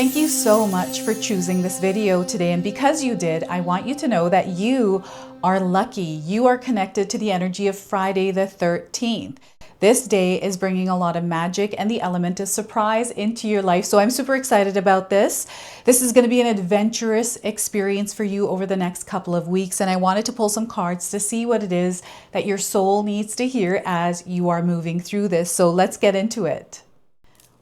Thank you so much for choosing this video today. And because you did, I want you to know that you are lucky. You are connected to the energy of Friday the 13th. This day is bringing a lot of magic and the element of surprise into your life. So I'm super excited about this. This is going to be an adventurous experience for you over the next couple of weeks. And I wanted to pull some cards to see what it is that your soul needs to hear as you are moving through this. So let's get into it.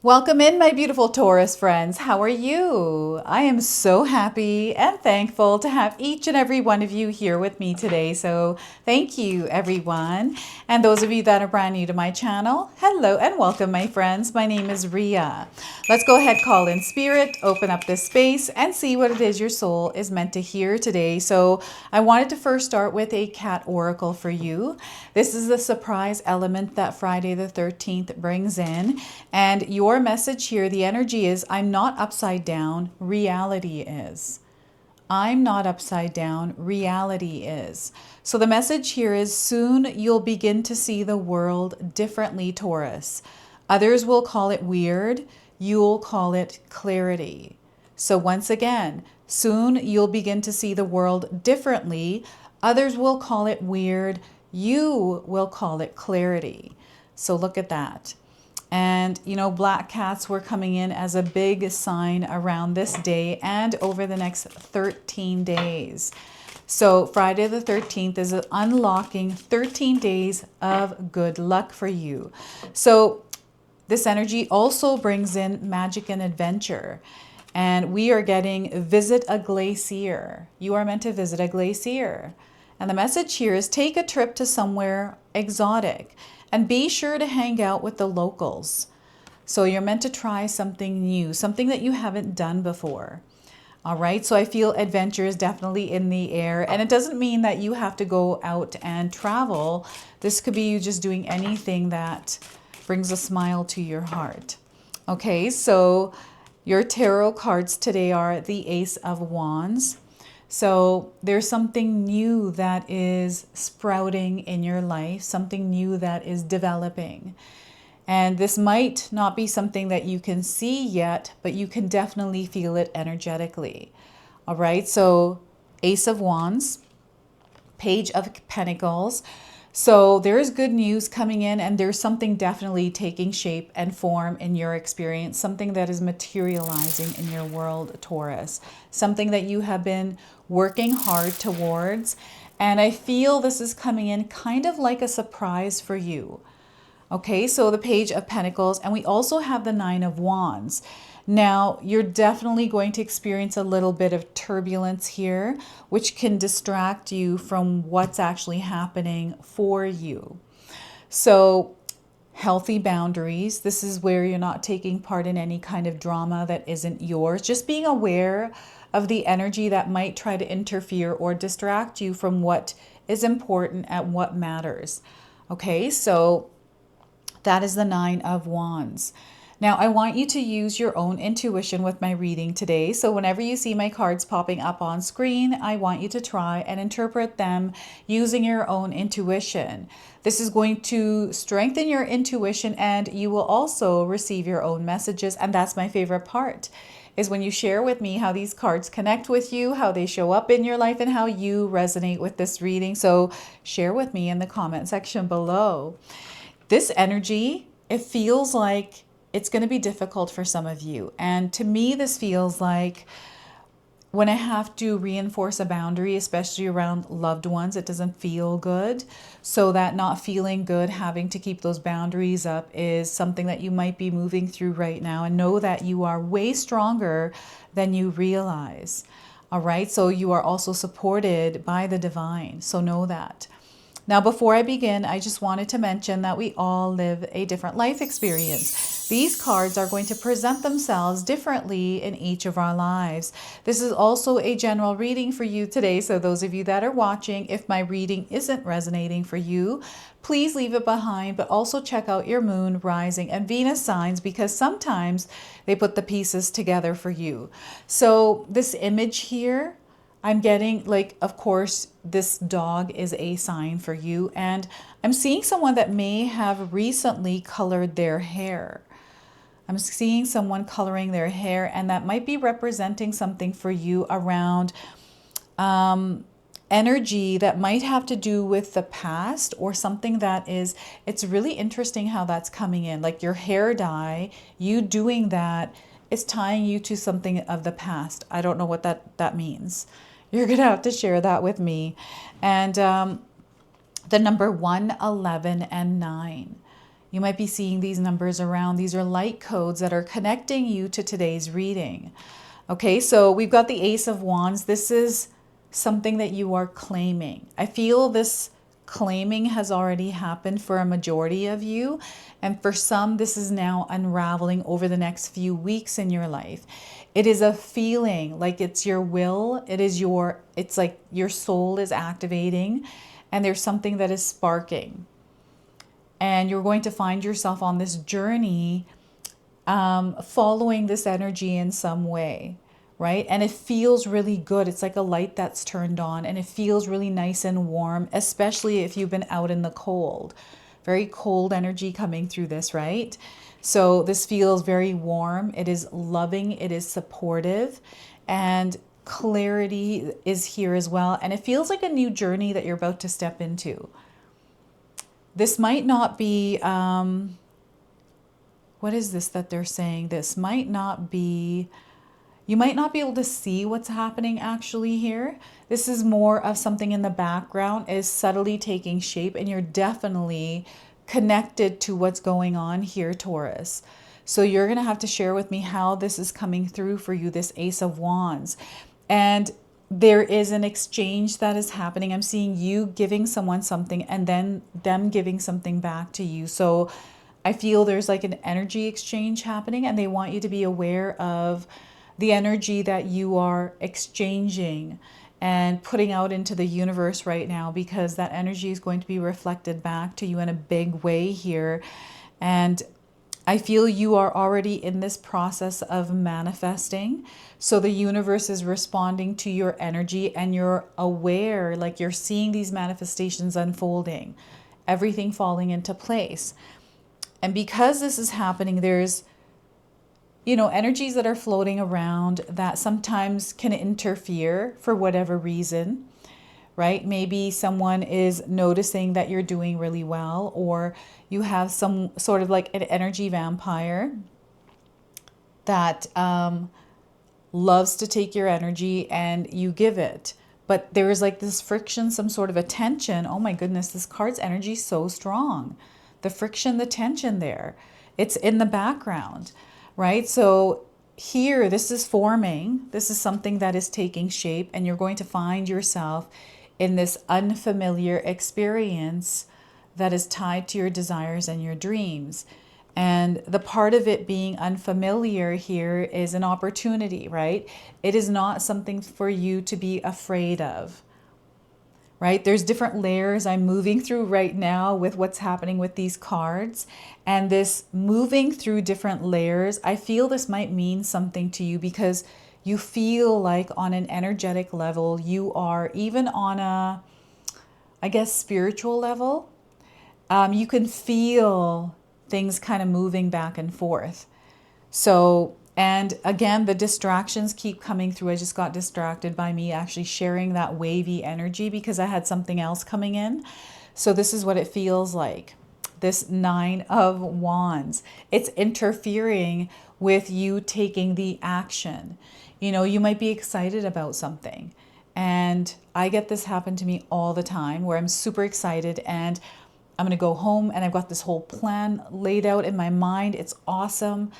Welcome in, my beautiful Taurus friends. How are you? I am so happy and thankful to have each and every one of you here with me today. So thank you, everyone. And those of you that are brand new to my channel, hello and welcome, my friends. My name is Ria. Let's go ahead, call in spirit, open up this space and see what it is your soul is meant to hear today. So I wanted to first start with a cat oracle for you. This is the surprise element that Friday the 13th brings in. And your message here, the energy is, I'm not upside down, reality is. I'm not upside down, reality is. So the message here is, soon you'll begin to see the world differently, Taurus. Others will call it weird, you'll call it clarity. So once again, soon you'll begin to see the world differently. Others will call it weird, you will call it clarity. So look at that. And, you know, black cats were coming in as a big sign around this day and over the next 13 days. So Friday the 13th is unlocking 13 days of good luck for you. So this energy also brings in magic and adventure. And we are getting visit a glacier. You are meant to visit a glacier. And the message here is, take a trip to somewhere exotic. And be sure to hang out with the locals. So you're meant to try something new, something that you haven't done before. All right, so I feel adventure is definitely in the air. And it doesn't mean that you have to go out and travel. This could be you just doing anything that brings a smile to your heart. Okay, so your tarot cards today are the Ace of Wands. So there's something new that is sprouting in your life, something new that is developing. And this might not be something that you can see yet, but you can definitely feel it energetically. All right, so Ace of Wands, Page of Pentacles. So there's good news coming in, and there's something definitely taking shape and form in your experience, something that is materializing in your world, Taurus, something that you have been working hard towards. And I feel this is coming in kind of like a surprise for you. Okay, so the Page of Pentacles, and we also have the Nine of Wands. Now, you're definitely going to experience a little bit of turbulence here, which can distract you from what's actually happening for you. So, healthy boundaries. This is where you're not taking part in any kind of drama that isn't yours. Just being aware of the energy that might try to interfere or distract you from what is important and what matters. Okay, so that is the Nine of Wands. Now, I want you to use your own intuition with my reading today. So whenever you see my cards popping up on screen, I want you to try and interpret them using your own intuition. This is going to strengthen your intuition, and you will also receive your own messages. And that's my favorite part, is when you share with me how these cards connect with you, how they show up in your life, and how you resonate with this reading. So share with me in the comment section below. This energy, it feels like it's going to be difficult for some of you. And to me, this feels like when I have to reinforce a boundary, especially around loved ones, it doesn't feel good. So that not feeling good, having to keep those boundaries up, is something that you might be moving through right now. And know that you are way stronger than you realize. All right, so you are also supported by the divine. So know that. Now, before I begin, I just wanted to mention that we all live a different life experience. These cards are going to present themselves differently in each of our lives. This is also a general reading for you today. So those of you that are watching, if my reading isn't resonating for you, please leave it behind, but also check out your moon, rising, and Venus signs, because sometimes they put the pieces together for you. So this image here, I'm getting, like, of course, this dog is a sign for you. And I'm seeing someone that may have recently colored their hair. I'm seeing someone coloring their hair, and that might be representing something for you around energy that might have to do with the past, or something that is, it's really interesting how that's coming in. Like your hair dye, you doing that is tying you to something of the past. I don't know what that means. You're going to have to share that with me. And the number 1, 11, and 9. You might be seeing these numbers around. These are light codes that are connecting you to today's reading. Okay, so we've got the Ace of Wands. This is something that you are claiming. I feel this claiming has already happened for a majority of you. And for some, this is now unraveling over the next few weeks in your life. It is a feeling like it's your will. It's like your soul is activating, and there's something that is sparking. And you're going to find yourself on this journey following this energy in some way, right? And it feels really good. It's like a light that's turned on, and it feels really nice and warm, especially if you've been out in the cold. Very cold energy coming through this, right? So this feels very warm. It is loving. It is supportive. And clarity is here as well. And it feels like a new journey that you're about to step into. This might not be, what is this that they're saying? This might not be, you might not be able to see what's happening actually here. This is more of something in the background is subtly taking shape, and you're definitely connected to what's going on here, Taurus. So you're going to have to share with me how this is coming through for you, this Ace of Wands. And there is an exchange that is happening. I'm seeing you giving someone something and then them giving something back to you. So I feel there's like an energy exchange happening, and they want you to be aware of the energy that you are exchanging and putting out into the universe right now, because that energy is going to be reflected back to you in a big way here. And I feel you are already in this process of manifesting. So the universe is responding to your energy, and you're aware, like you're seeing these manifestations unfolding, everything falling into place. And because this is happening, there's, energies that are floating around that sometimes can interfere for whatever reason, right? Maybe someone is noticing that you're doing really well, or you have some sort of like an energy vampire that loves to take your energy and you give it. But there is like this friction, some sort of a tension. Oh my goodness, this card's energy is so strong. The friction, the tension there, it's in the background, right? So here, this is forming. This is something that is taking shape, and you're going to find yourself in this unfamiliar experience that is tied to your desires and your dreams. And the part of it being unfamiliar here is an opportunity, right? It is not something for you to be afraid of, right? There's different layers I'm moving through right now with what's happening with these cards. And this moving through different layers, I feel this might mean something to you, because you feel like on an energetic level, you are even on a, I guess, spiritual level. You can feel things kind of moving back and forth. So, and again, the distractions keep coming through. I just got distracted by me actually sharing that wavy energy because I had something else coming in. So this is what it feels like. This 9 of Wands. It's interfering with you taking the action. You might be excited about something. And I get this happen to me all the time, where I'm super excited and I'm going to go home and I've got this whole plan laid out in my mind. It's awesome.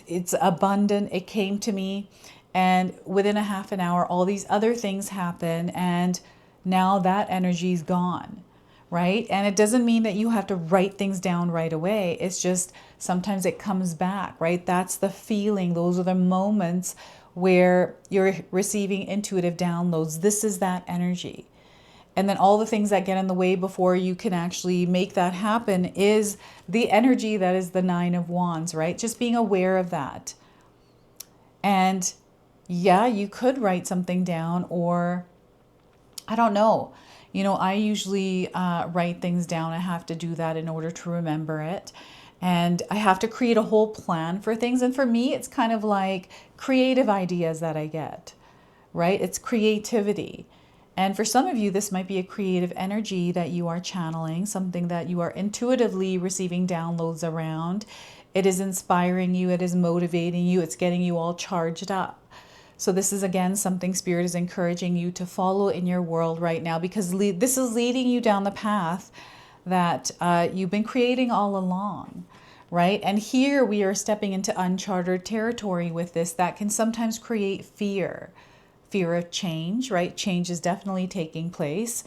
It's abundant. It came to me. And within a half an hour, all these other things happen. And now that energy is gone, right? And it doesn't mean that you have to write things down right away. It's just sometimes it comes back, right? That's the feeling. Those are the moments where you're receiving intuitive downloads. This is that energy. And then all the things that get in the way before you can actually make that happen is the energy that is the 9 of Wands, right? Just being aware of that. And yeah, you could write something down, or I don't know. I usually write things down. I have to do that in order to remember it. And I have to create a whole plan for things. And for me, it's kind of like creative ideas that I get, right? It's creativity. And for some of you, this might be a creative energy that you are channeling, something that you are intuitively receiving downloads around. It is inspiring you, it is motivating you, it's getting you all charged up. So this is, again, something Spirit is encouraging you to follow in your world right now, because this is leading you down the path that you've been creating all along, right? And here we are stepping into uncharted territory with this that can sometimes create fear of change, right? Change is definitely taking place.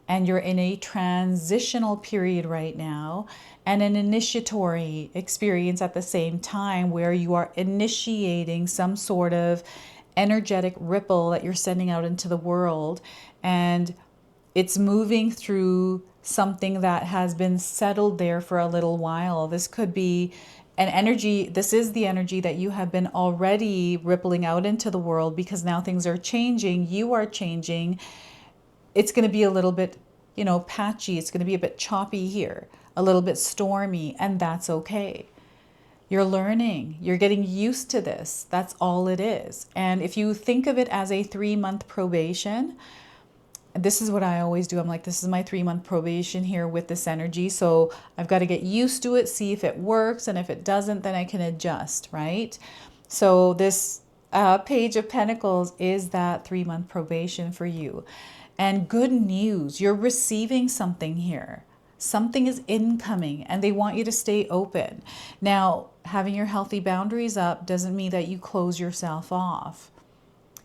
And you're in a transitional period right now, and an initiatory experience at the same time, where you are initiating some sort of energetic ripple that you're sending out into the world, and it's moving through something that has been settled there for a little while. This could be an energy, this is the energy that you have been already rippling out into the world, because now things are changing, you are changing. It's going to be a little bit, patchy. It's going to be a bit choppy here, a little bit stormy, and that's okay. You're learning, you're getting used to this. That's all it is. And if you think of it as a 3-month probation, this is what I always do. I'm like, this is my 3-month probation here with this energy. So I've got to get used to it, see if it works. And if it doesn't, then I can adjust, right? So this Page of Pentacles is that 3-month probation for you. And good news, you're receiving something here. Something is incoming, and they want you to stay open. Now, having your healthy boundaries up doesn't mean that you close yourself off.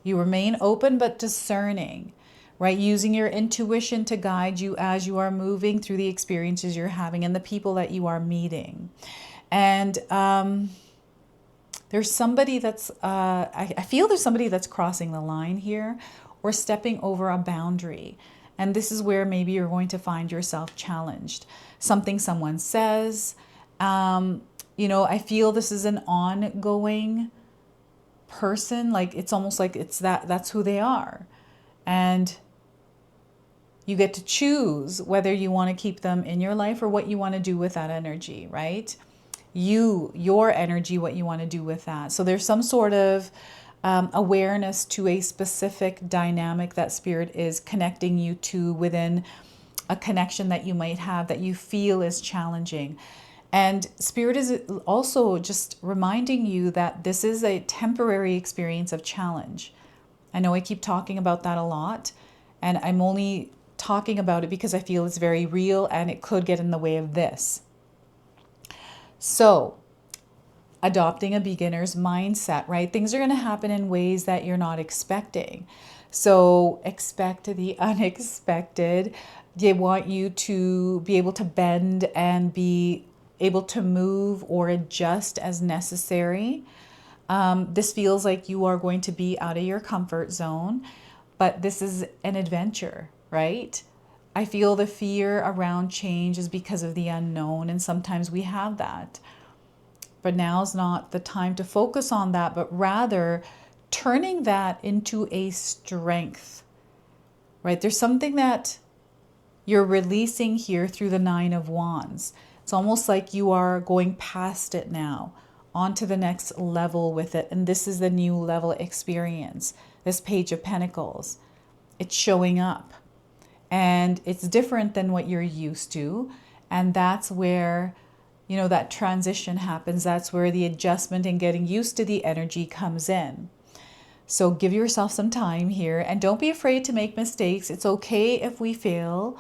You remain open but discerning, right? Using your intuition to guide you as you are moving through the experiences you're having and the people that you are meeting. And there's somebody that's, I feel there's somebody that's crossing the line here, or stepping over a boundary. And this is where maybe you're going to find yourself challenged. Something someone says, I feel this is an ongoing person. Like, it's almost like that's who they are. And you get to choose whether you want to keep them in your life or what you want to do with that energy, right? Your energy, what you want to do with that. So there's some sort of awareness to a specific dynamic that Spirit is connecting you to within a connection that you might have that you feel is challenging. And Spirit is also just reminding you that this is a temporary experience of challenge. I know I keep talking about that a lot, and I'm only talking about it because I feel it's very real and it could get in the way of this. So, adopting a beginner's mindset, right? Things are going to happen in ways that you're not expecting. So expect the unexpected. They want you to be able to bend and be able to move or adjust as necessary. This feels like you are going to be out of your comfort zone, but this is an adventure, right? I feel the fear around change is because of the unknown, and sometimes we have that. But now's not the time to focus on that, but rather turning that into a strength, right? There's something that you're releasing here through the 9 of Wands. It's almost like you are going past it now, onto the next level with it. And this is the new level experience, this Page of Pentacles. It's showing up, and it's different than what you're used to. And that's where that transition happens. That's where the adjustment and getting used to the energy comes in. So give yourself some time here, and don't be afraid to make mistakes. It's okay if we fail.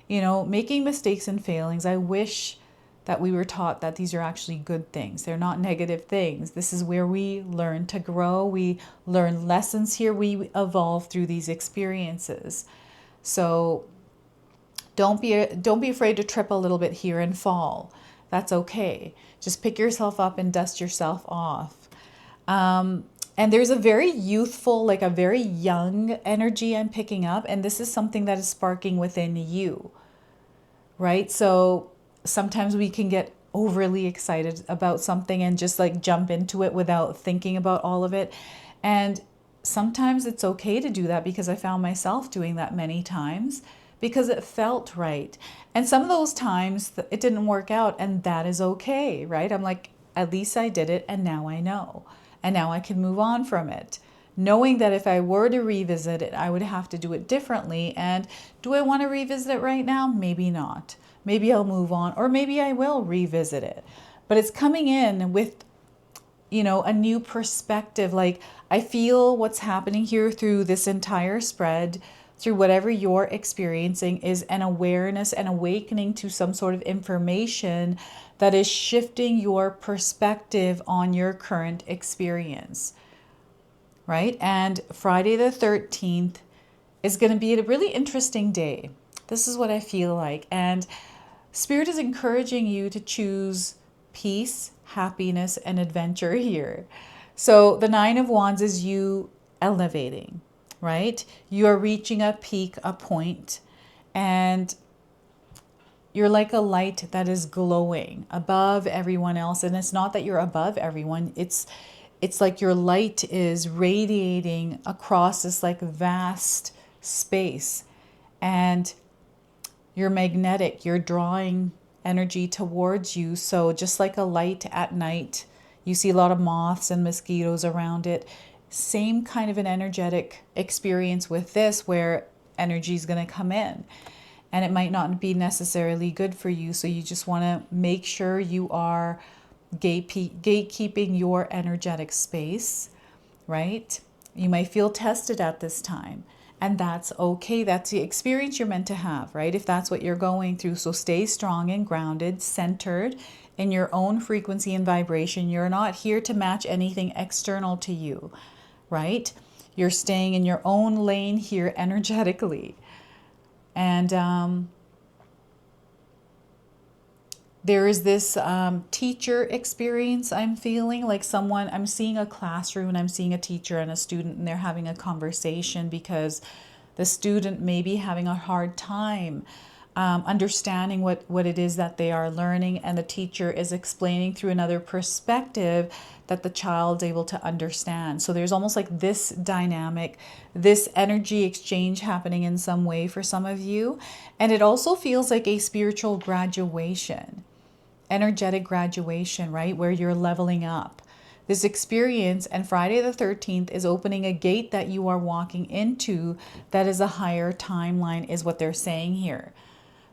Making mistakes and failings, I wish that we were taught that these are actually good things. They're not negative things. This is where we learn to grow. We learn lessons here. We evolve through these experiences. So don't be afraid to trip a little bit here and fall. That's okay. Just pick yourself up and dust yourself off. And there's a very youthful, like a very young energy I'm picking up. And this is something that is sparking within you, right? So sometimes we can get overly excited about something and just like jump into it without thinking about all of it. And sometimes it's okay to do that, because I found myself doing that many times, because it felt right. And some of those times it didn't work out, and that is okay, right? I'm like, at least I did it, and now I know. And now I can move on from it, knowing that if I were to revisit it, I would have to do it differently. And do I want to revisit it right now? Maybe not. Maybe I'll move on, or maybe I will revisit it. But it's coming in with, you know, a new perspective. Like, I feel what's happening here through this entire spread, through whatever you're experiencing, is an awareness and awakening to some sort of information that is shifting your perspective on your current experience, right? And Friday the 13th is going to be a really interesting day. This is what I feel like. And Spirit is encouraging you to choose peace, happiness, and adventure here. So the Nine of Wands is you elevating, right? You are reaching a peak, a point, and you're like a light that is glowing above everyone else. And it's not that you're above everyone. It's like your light is radiating across this like vast space, and you're magnetic. You're drawing energy towards you. So just like a light at night, you see a lot of moths and mosquitoes around it. Same kind of an energetic experience with this, where energy is going to come in. And it might not be necessarily good for you. So you just want to make sure you are gatekeeping your energetic space, right? You might feel tested at this time, and that's okay. That's the experience you're meant to have, right? If that's what you're going through. So stay strong and grounded, centered in your own frequency and vibration. You're not here to match anything external to you, right? You're staying in your own lane here energetically. And there is this teacher experience I'm feeling, like someone, I'm seeing a classroom and I'm seeing a teacher and a student, and they're having a conversation because the student may be having a hard time understanding what it is that they are learning, and the teacher is explaining through another perspective that the child's able to understand. So there's almost like this dynamic, this energy exchange happening in some way for some of you. And it also feels like a spiritual graduation, energetic graduation, right? Where you're leveling up. This experience, and Friday the 13th is opening a gate that you are walking into that is a higher timeline, is what they're saying here.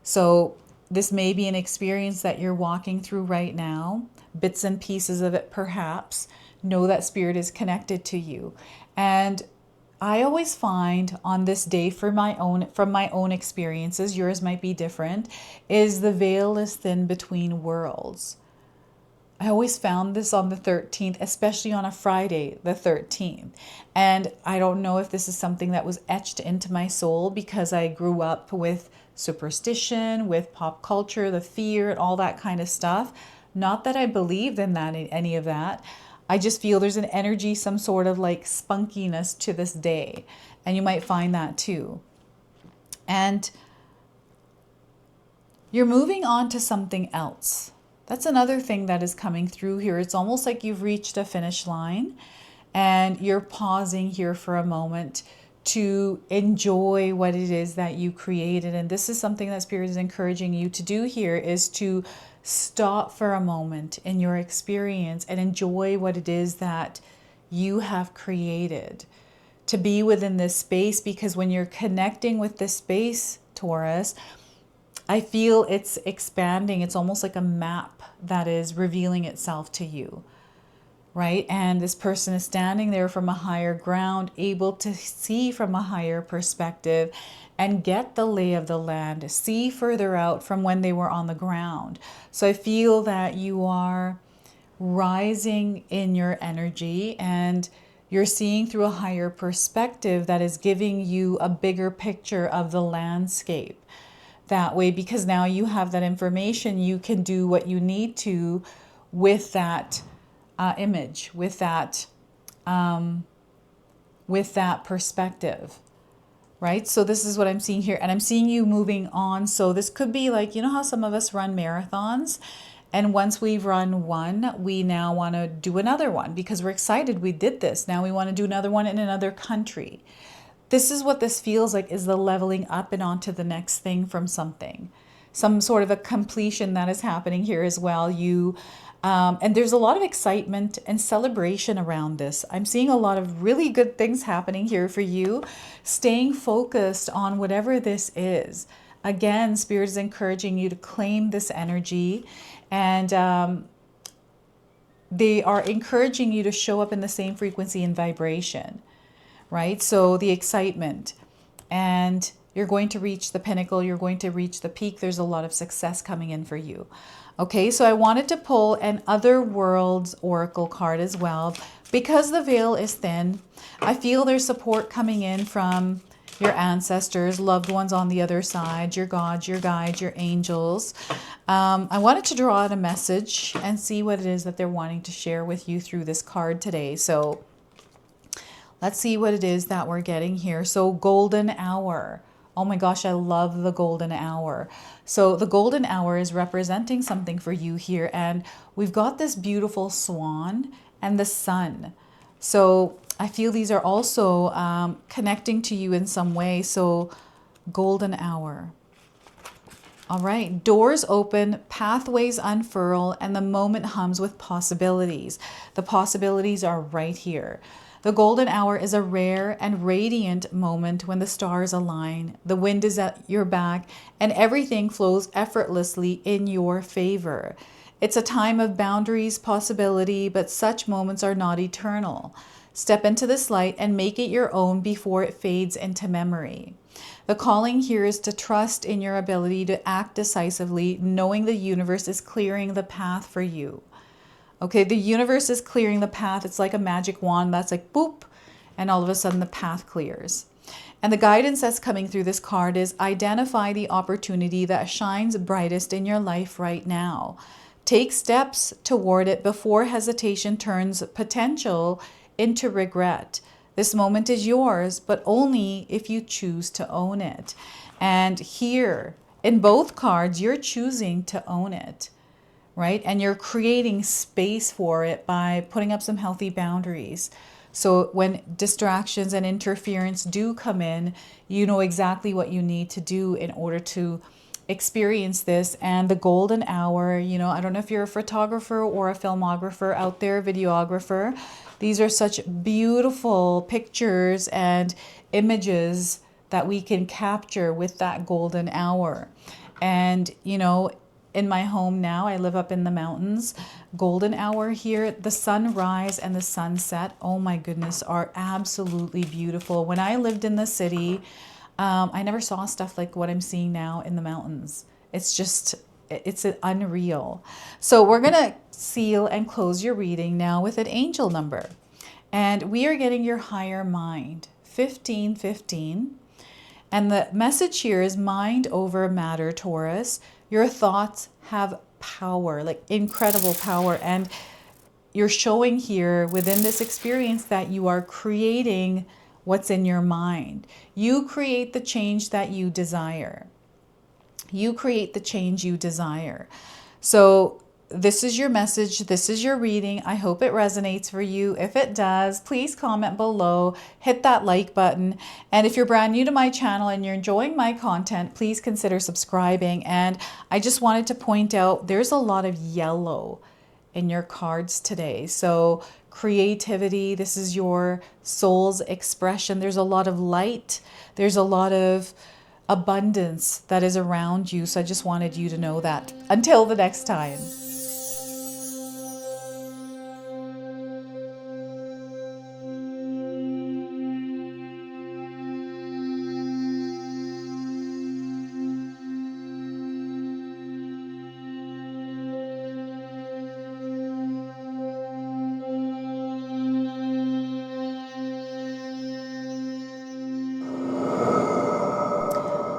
So this may be an experience that you're walking through right now, bits and pieces of it perhaps. Know that Spirit is connected to you. And I always find on this day, from my own experiences, yours might be different, is the veil is thin between worlds. I always found this on the 13th, especially on a Friday, the 13th. And I don't know if this is something that was etched into my soul because I grew up with superstition, with pop culture, the fear, and all that kind of stuff. Not that I believed in that, any of that. I just feel there's an energy, some sort of like spunkiness to this day. And you might find that too. And you're moving on to something else. That's another thing that is coming through here. It's almost like you've reached a finish line and you're pausing here for a moment to enjoy what it is that you created. And this is something that Spirit is encouraging you to do here, is to stop for a moment in your experience and enjoy what it is that you have created. To be within this space, because when you're connecting with this space, Taurus, I feel it's expanding. It's almost like a map that is revealing itself to you, right? And this person is standing there from a higher ground, able to see from a higher perspective and get the lay of the land, see further out from when they were on the ground. So I feel that you are rising in your energy and you're seeing through a higher perspective that is giving you a bigger picture of the landscape. That way, because now you have that information, you can do what you need to with that image, with that perspective, right? So this is what I'm seeing here, and I'm seeing you moving on. So this could be like, you know how some of us run marathons, and once we've run one, we now want to do another one because we're excited we did this. Now we want to do another one in another country. this is what this feels like, is the leveling up and onto the next thing from something. Some sort of a completion that is happening here as well. And there's a lot of excitement and celebration around this. I'm seeing a lot of really good things happening here for you. Staying focused on whatever this is. Again, Spirit is encouraging you to claim this energy, and they are encouraging you to show up in the same frequency and vibration, right? So the excitement, and you're going to reach the pinnacle, you're going to reach the peak. There's a lot of success coming in for you. Okay, so I wanted to pull an Other Worlds Oracle card as well. Because the veil is thin, I feel there's support coming in from your ancestors, loved ones on the other side, your gods, your guides, your angels. I wanted to draw out a message and see what it is that they're wanting to share with you through this card today. So let's see what it is that we're getting here. So golden hour. Oh my gosh, I love the golden hour. So the golden hour is representing something for you here. And we've got this beautiful swan and the sun. So I feel these are also connecting to you in some way. So golden hour. All right, doors open, pathways unfurl, and the moment hums with possibilities. The possibilities are right here. The golden hour is a rare and radiant moment when the stars align, the wind is at your back, and everything flows effortlessly in your favor. It's a time of boundaries, possibility, but such moments are not eternal. Step into this light and make it your own before it fades into memory. The calling here is to trust in your ability to act decisively, knowing the universe is clearing the path for you. Okay, the universe is clearing the path. It's like a magic wand that's like boop, and all of a sudden the path clears. And the guidance that's coming through this card is identify the opportunity that shines brightest in your life right now. Take steps toward it before hesitation turns potential into regret. This moment is yours, but only if you choose to own it. And here, in both cards, you're choosing to own it, right? And you're creating space for it by putting up some healthy boundaries. So when distractions and interference do come in, you know exactly what you need to do in order to experience this. And the golden hour, you know, I don't know if you're a photographer or a filmographer out there, videographer. These are such beautiful pictures and images that we can capture with that golden hour. And, you know, in my home now, I live up in the mountains. Golden hour here, the sunrise and the sunset, oh my goodness, are absolutely beautiful. When I lived in the city, I never saw stuff like what I'm seeing now in the mountains. It's just, it's unreal. So we're going to seal and close your reading now with an angel number. And we are getting your higher mind, 1515. And the message here is mind over matter, Taurus. Your thoughts have power, like incredible power. And you're showing here within this experience that you are creating what's in your mind. You create the change that you desire. You create the change you desire. So this is your message. This is your reading. I hope it resonates for you. If it does, please comment below, hit that like button. And if you're brand new to my channel and you're enjoying my content, please consider subscribing. And I just wanted to point out there's a lot of yellow in your cards today. So creativity, this is your soul's expression. There's a lot of light. There's a lot of abundance that is around you. So I just wanted you to know that. Until the next time.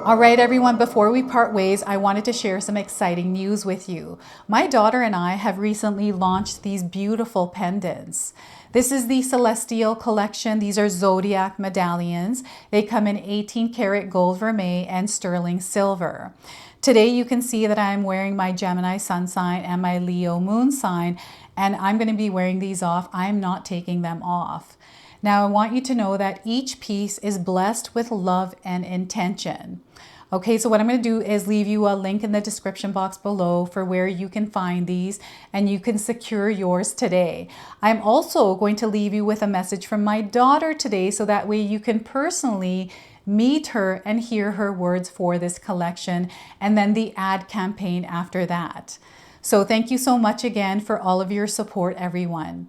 All right, everyone, before we part ways, I wanted to share some exciting news with you. My daughter and I have recently launched these beautiful pendants. This is the Celestial Collection. These are zodiac medallions. They come in 18 karat gold vermeil and sterling silver. Today you can see that I'm wearing my Gemini sun sign and my Leo moon sign, and I'm going to be wearing these off. I'm not taking them off. Now, I want you to know that each piece is blessed with love and intention. Okay, so what I'm going to do is leave you a link in the description box below for where you can find these and you can secure yours today. I'm also going to leave you with a message from my daughter today so that way you can personally meet her and hear her words for this collection, and then the ad campaign after that. So thank you so much again for all of your support, everyone.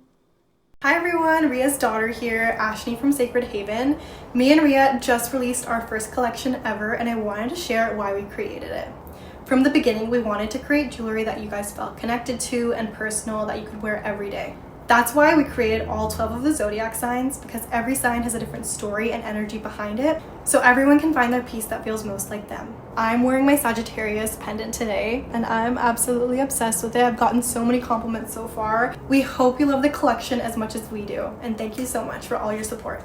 Hi everyone, Ria's daughter here, Ashni from Sacred Haven. Me and Ria just released our first collection ever, and I wanted to share why we created it. From the beginning, we wanted to create jewelry that you guys felt connected to and personal that you could wear every day. That's why we created all 12 of the zodiac signs, because every sign has a different story and energy behind it, so everyone can find their piece that feels most like them. I'm wearing my Sagittarius pendant today, and I'm absolutely obsessed with it. I've gotten so many compliments so far. We hope you love the collection as much as we do, and thank you so much for all your support.